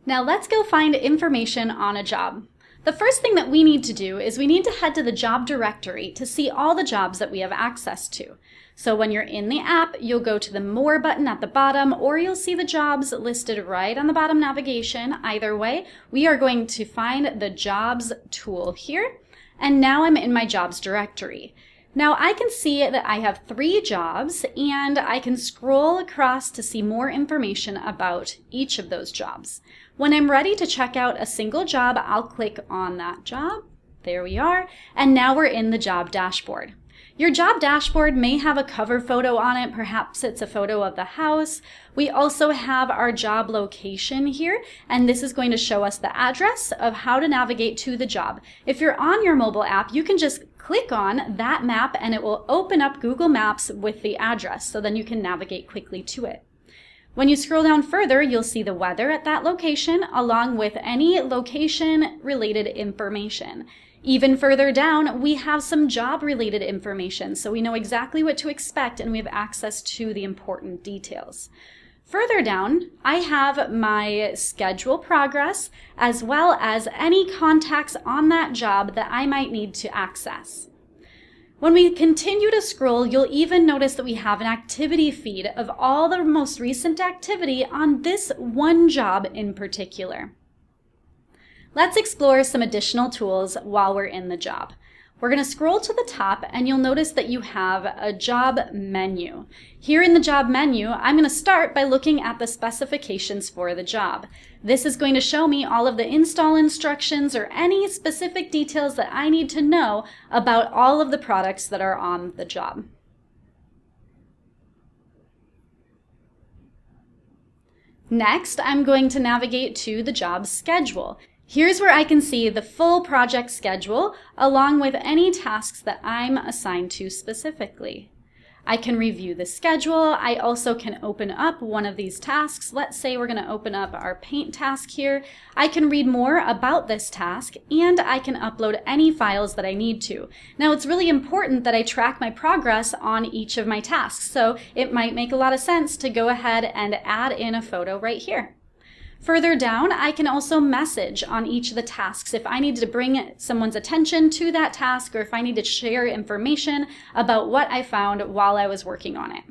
Now let's go find information on a job. The first thing that we need to do is we need to head to the job directory to see all the jobs that we have access to. So when you're in the app, you'll go to the More button at the bottom, or you'll see the jobs listed right on the bottom navigation. Either way, we are going to find the Jobs tool here. And now I'm in my Jobs directory. Now I can see that I have 3 jobs, and I can scroll across to see more information about each of those jobs. When I'm ready to check out a single job, I'll click on that job. There we are. And now we're in the job dashboard. Your job dashboard may have a cover photo on it. Perhaps it's a photo of the house. We also have our job location here, and this is going to show us the address of how to navigate to the job. If you're on your mobile app, you can just click on that map and it will open up Google Maps with the address, so then you can navigate quickly to it. When you scroll down further, you'll see the weather at that location along with any location-related information. Even further down, we have some job-related information, so we know exactly what to expect and we have access to the important details. Further down, I have my schedule progress as well as any contacts on that job that I might need to access. When we continue to scroll, you'll even notice that we have an activity feed of all the most recent activity on this one job in particular. Let's explore some additional tools while we're in the job. We're going to scroll to the top and you'll notice that you have a job menu. Here in the job menu, I'm going to start by looking at the specifications for the job. This is going to show me all of the install instructions or any specific details that I need to know about all of the products that are on the job. Next, I'm going to navigate to the job schedule. Here's where I can see the full project schedule along with any tasks that I'm assigned to specifically. I can review the schedule. I also can open up one of these tasks. Let's say we're going to open up our paint task here. I can read more about this task and I can upload any files that I need to. Now it's really important that I track my progress on each of my tasks, so it might make a lot of sense to go ahead and add in a photo right here. Further down, I can also message on each of the tasks if I need to bring someone's attention to that task or if I need to share information about what I found while I was working on it.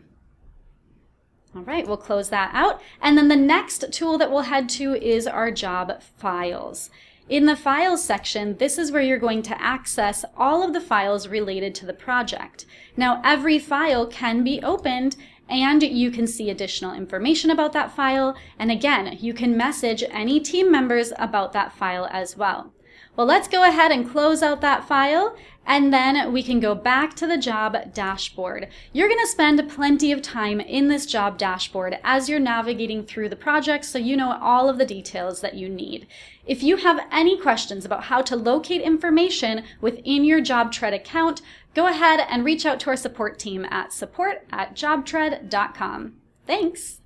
All right, we'll close that out. And then the next tool that we'll head to is our job files. In the files section, this is where you're going to access all of the files related to the project. Now, every file can be opened and you can see additional information about that file. And again, you can message any team members about that file as well. Well, let's go ahead and close out that file, and then we can go back to the job dashboard. You're going to spend plenty of time in this job dashboard as you're navigating through the project, so you know all of the details that you need. If you have any questions about how to locate information within your JobTread account, go ahead and reach out to our support team at support@jobtread.com. Thanks!